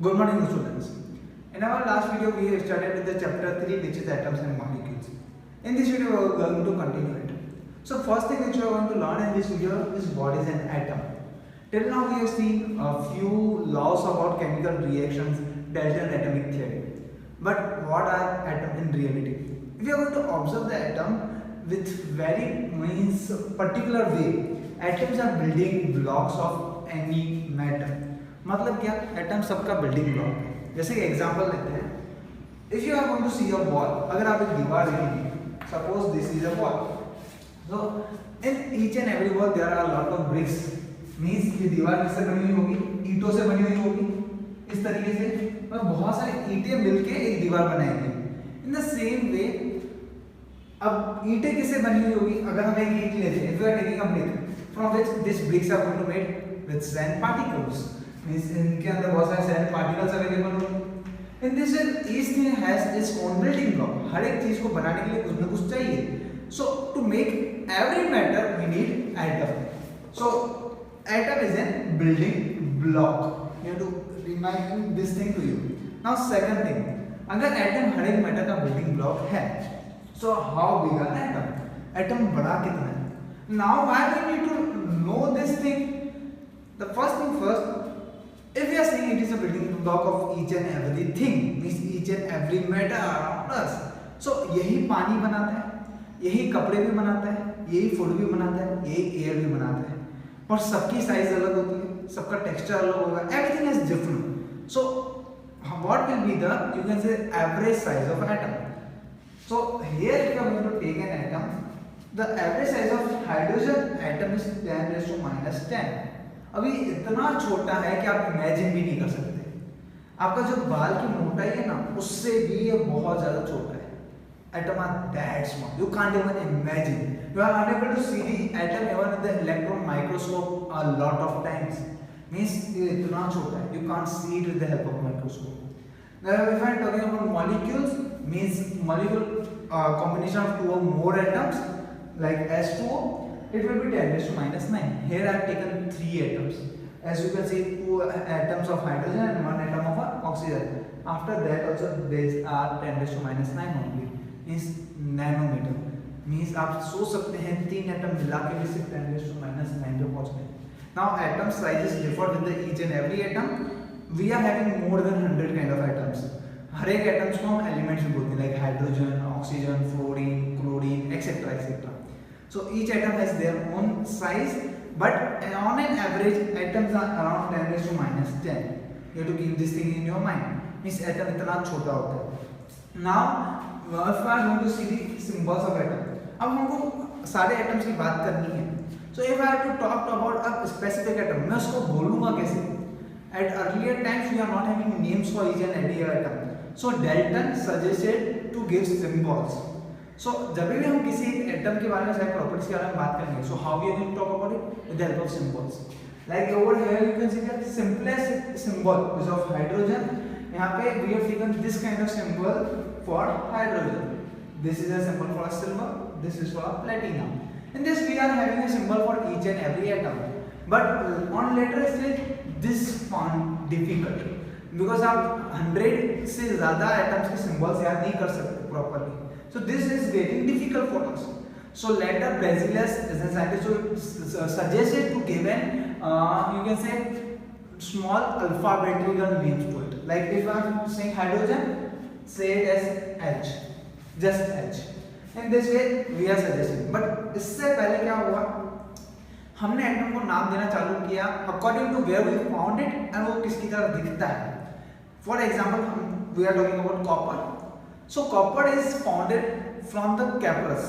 Good morning students. In our last video we started with the chapter 3 which is atoms and molecules. In this video we are going to continue it. So first thing which we are going to learn in this video is what is an atom. Till now we have seen a few laws about chemical reactions, Dalton atomic theory. But what are atoms in reality? If you are going to observe the atom with very particular way, atoms are building blocks of any matter. मतलब क्या atom सबका building block है. जैसे कि example लेते हैं, if you are going to see a wall, अगर आप एक दीवार देखेंगे, suppose this is a wall, so in each and every wall there are lot of bricks. Means ये दीवार किससे बनी हुई होगी? ईंटों से बनी हुई होगी. इस तरीके से और बहुत सारे ईंटें मिलके एक दीवार बनाएंगे. इन द सेम वे अब ईंटें किससे बनी हुई होगी? अगर हम एक ईंट लेते हैं, if you are taking a brick from which this bricks are going to made with sand particles. Means इनके अंदर बहुत सारे सैंड पार्टिकल्स अवेलेबल होंगे. In this each thing has its own building block. हर एक चीज को बनाने के लिए कुछ ना कुछ चाहिए. So to make every matter we need atom. So atom is an building block. You have to remind this thing to you. Now second thing, अगर एटम हर एक मैटर का बिल्डिंग ब्लॉक है, so how big an atom? Atom बड़ा कितना है? Now why we need to know this thing. The first thing first, if we are saying it is a building block of each and everything, means each and every matter around us. So यही पानी बनाता है, यही कपड़े भी बनाता है, यही फूड भी बनाता है, यही एयर भी बनाता है. और सबकी साइज अलग होती है, सबका टेक्सचर अलग होगा. Everything is different. So what will be the, you can say, average size of atom? So here if you are going to take an atom, the average size of hydrogen atom is 10 raised to minus 10. अभी इतना छोटा है कि आप imagine भी नहीं कर सकते. आपका जो बाल की मोटाई है ना, उससे भी ये बहुत ज्यादा छोटा है. Atom are that small, you can't even imagine. You are unable to see the atom even in the electron microscope a lot of times. Means ये इतना छोटा है, you can't see it with the help of microscope. Now if I am talking about molecules, means molecule combination of two or more atoms like H2O, it will be 10 raised to minus 9. Here I have taken 3 atoms. As you can see, 2 atoms of hydrogen and 1 atom of oxygen. After that also these are 10 raised to minus 9 only. Means nanometer. Means आप सोच सकते हैं 3 atom मिला के भी सिर्फ 10 raised to minus 9 पे पहुंच गए. Now atom sizes differ with the each and every atom. We are having more than 100 kind of atoms. हर एक एटम्स को हम एलिमेंट्स भी बोलते हैं, like hydrogen, oxygen, fluorine, chlorine, etcetera etcetera. So each atom has their own size, but on an average atoms are around 10 raised to minus 10. You have to keep this thing in your mind. Means atom इतना छोटा होता है. Now if we are going to see the symbols of atom, अब हमको सारे atoms की बात करनी है. So if I have to talk about a specific atom, मैं उसको बोलूँगा कैसे? At earlier times we are not having names for each and every atom. So Dalton suggested to give symbols. So जब भी हम किसी एटम के बारे में सारे प्रॉपर्टीज के बारे में बात करेंगे, so how we are going to talk about it? With the help of symbols. Like over here you can see the simplest symbol is of hydrogen. यहाँ पे we have taken this kind of symbol for hydrogen. This is a symbol for silver. This is for platinum. In this we are having a symbol for each and every atom. But on later stage this found difficult because आप 100 से ज़्यादा atoms के symbols याद नहीं कर सकते properly. So this is getting difficult for us. So later Berzelius as a scientist suggested to give an you can say small alphabetical names to it. Like if I am saying hydrogen, say it as H, just H. In this way we are suggesting. But इससे पहले क्या हुआ? हमने atom को नाम देना चालू किया according to where we found it and वो किसकी तरह दिखता है. फॉर एग्जांपल हम we are talking about copper. So copper is founded from the Cyprus.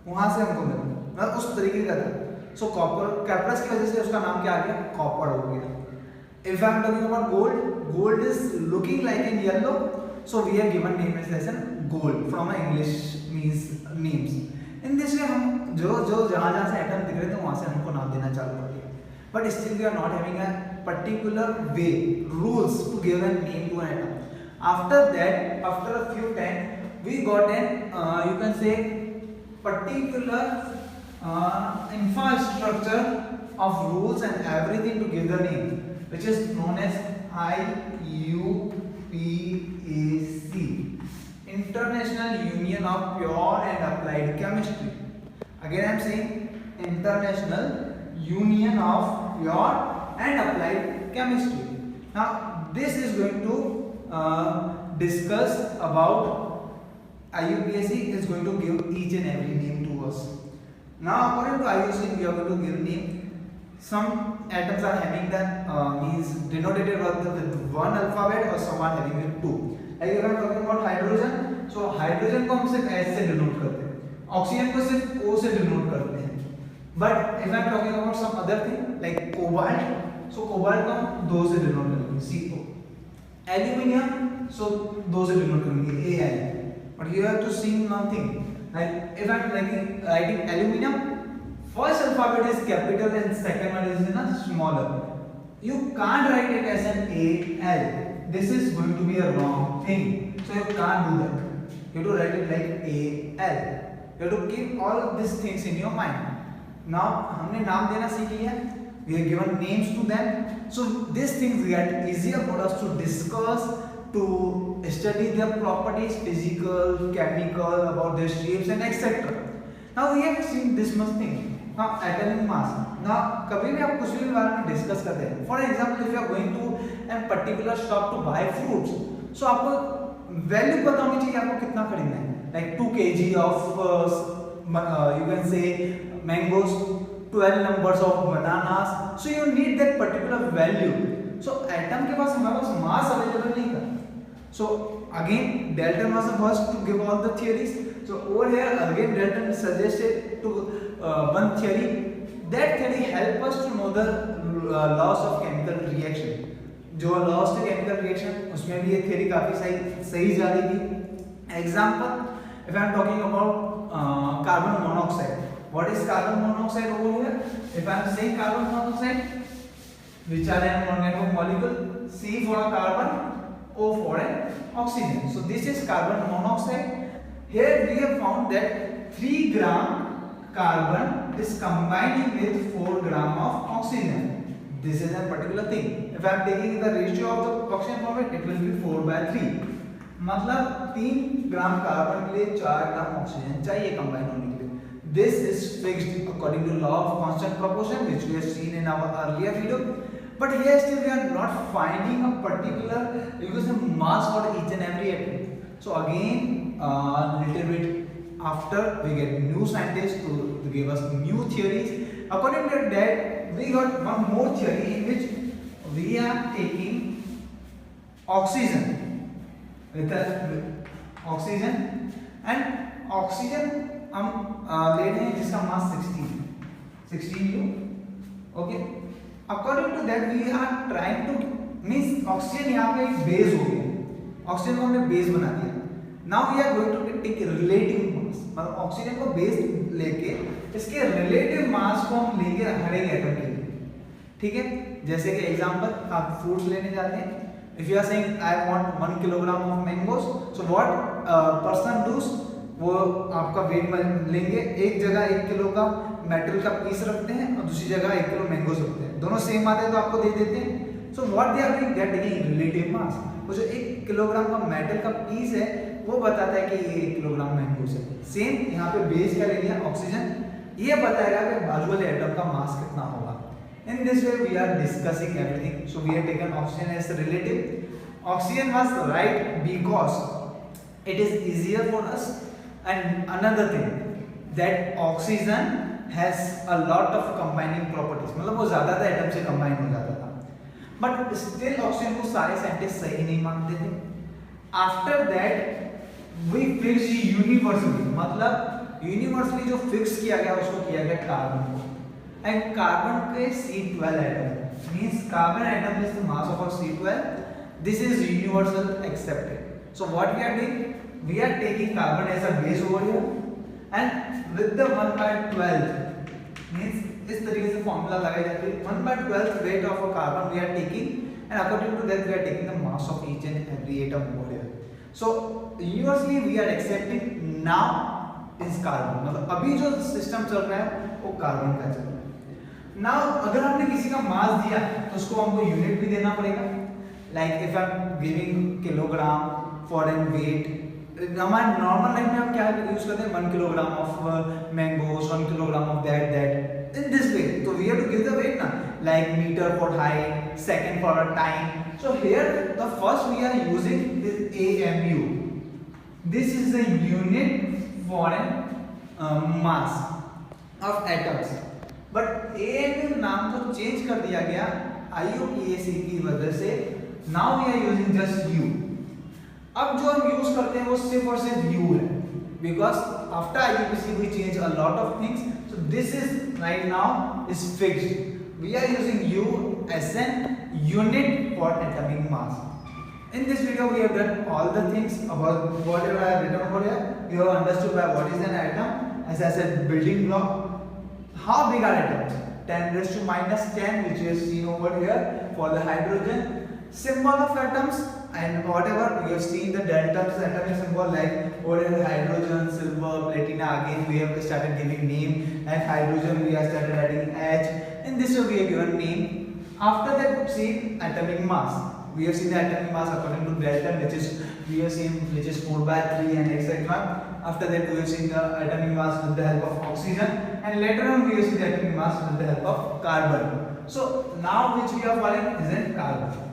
वहां से हमको मिला, मतलब उस तरीके का था. सो कॉपर कैपरस की वजह से उसका नाम क्या आ गया? कॉपर हो गया. If I am talking about gold, gold is looking like in yellow, so we have given name as lesson gold from English means names. In this way हम जो जहाँ से एटम दिख रहे थे वहां से हमको नाम देना चालू कर दिया. But still we are not having a particular way rules to give an name to an atom. After that, after a few time, we got an you can say particular infrastructure of rules and everything to give the name, which is known as IUPAC, International Union of Pure and Applied Chemistry. Again I am saying International Union of Pure and Applied Chemistry. Now this is going to discuss about IUPAC is going to give each and every name to us. Now according to IUPAC we are going to give name. Some atoms are having that means denoted with one alphabet or some are having with two. Like if I am talking about hydrogen, so hydrogen को हम सिर्फ H से denote करते हैं, oxygen को सिर्फ O से denote करते हैं. But if I am talking about some other thing like cobalt, so cobalt को हम 2 से denote करेंगे CO. Aluminium, so 2 से denote करेंगे Al. But you have to see one thing. Like if I am writing aluminium, first alphabet is capital and second one is smaller. You can't write it as an Al. This is going to be a wrong thing. So you can't do that. You have to write it like Al. You have to keep all these things in your mind. Now हमने नाम देना सीख लिया. We have given names to them. So these things get easier for us to discuss, to study their properties, physical, chemical, about their shapes and etc. Now we have seen this much thing. Now atomic mass. Now कभी भी आप कुछ भी बारे में discuss करते हैं. For example, if you are going to a particular shop to buy fruits, so आपको वैल्यू पता होनी चाहिए आपको कितना खरीदना है. Like 2 kg of you can say mangoes, 12 numbers of bananas. So you need that particular value. So atom के पास हमारे पास mass available नहीं था. So again Dalton was the first to give all the theories. So over here again Dalton suggested to one theory. That theory help us to know the laws of chemical reaction. जो laws of chemical reaction उसमें भी ये theory काफी सही जा रही थी. Example, if I am talking about carbon monoxide. What is carbon monoxide over here? If I am saying carbon monoxide, which are an organic molecule? C for a carbon, O for an oxygen. So this is carbon monoxide. Here we have found that 3 gram carbon is combining with 4 gram of oxygen. This is a particular thing. If I am taking the ratio of the oxygen from it, it will be 4/3. मतलब 3 gram carbon के लिए 4 gram oxygen चाहिए combine होने के लिए. This is fixed according to law of constant proportion, which we have seen in our earlier video. But here still we are not finding a particular mass for each and every atom. So again, little bit after we get new scientists to give us new theories. According to that, we got one more theory in which we are taking oxygen with oxygen and oxygen हम ले रहे हैं जिसका मास 16 U. Okay. According to that, we are trying to means oxygen यहाँ पे एक base हो गया. ऑक्सीजन को हमने बेस बना दिया. Now we are going to take relative mass. मतलब ऑक्सीजन को बेस लेके इसके रिलेटिव मास को हम लेंगे हर एक एटम के लिए. ठीक है. जैसे कि एग्जांपल आप फ्रूट्स लेने जाते हैं. If you are saying I want 1 kilogram of mangoes, so what person does? वो आपका वेट लेंगे. एक जगह 1 किलो का मेटल का पीस रखते हैं और दूसरी जगह 1 किलो मैंगोस रखते हैं. दोनों सेम आते हैं तो आपको दे देते हैं. So what they are doing, they are taking relative mass. वो जो 1 किलोग्राम का मेटल का पीस है वो बताता है कि ये 1 किलोग्राम मैंगोस है. सेम यहाँ पे बेस क्या ले लिया ऑक्सीजन, ये बताएगा कि बाजू वाले एटम का मास कितना होगा. In this way we are discussing everything. So we have taken oxygen as a relative. Oxygen was right because it is easier for us. And another thing that oxygen has a lot of combining properties. मतलब वो ज़्यादातर atom से combine हो जाता था. But still oxygen को सारे scientist सही नहीं मानते थे. After that we fixed universally. मतलब यूनिवर्सली जो फिक्स किया गया उसको किया गया कार्बन को. And carbon के C12 atom means carbon atom is the mass of our C12. This is universal accepted. So what we are doing? We are taking carbon as a base over here and with the 1/12 means इस तरीके से formula लगाई जाती है. 1/12 weight of a carbon we are taking and according to that we are taking the mass of each and every atom over here. So universally we are accepting now is carbon. मतलब अभी जो system चल रहा है वो carbon का चल रहा है. Now अगर हमने किसी का मास दिया तो उसको हमको यूनिट भी देना पड़ेगा. like if I'm giving kilogram for a weight, हमारे नॉर्मल लाइफ में हम क्या यूज करते हैं 1 kilogram of mangoes 1 kilogram of that in this way, so we have to give the weight na, like meter for height, second for a time. So here the first we are using is AMU. This is the unit for an mass of atoms. But AMU नाम तो change कर दिया गया IUPAC की वजह से. Now we are using just U. अब जो हम यूज करते हैं वो सिर्फ और सिर्फ U है, because after IUPAC we change a lot of things. So this is right now is fixed. We are using U as an unit for atomic mass. In this video we have done all the things about whatever I have written over here. You have understood by what is an atom, as I said, building block. How big are atoms? 10 raised to minus 10, which you have seen over here for the hydrogen. Symbol of atoms and whatever we have seen the deltas atomic symbol, like over here hydrogen, silver, platina. Again we have started giving name, and hydrogen we have started adding H. In this way we have given name. After that, see atomic mass. We have seen the atomic mass according to Dalton, which is we have seen which is 4/3 and etc. After that we have seen the atomic mass with the help of oxygen, and later on we have seen the atomic mass with the help of carbon. So now which we are following is in carbon.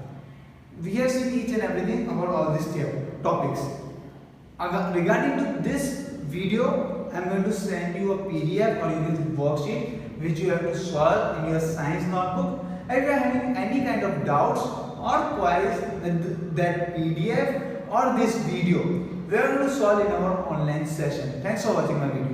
We have seen each and everything about all these topics. Regarding to this video, I am going to send you a PDF or you can worksheet which you have to solve in your science notebook. If you are having any kind of doubts or queries with that PDF or this video, we are going to solve in our online session. Thanks for watching my video.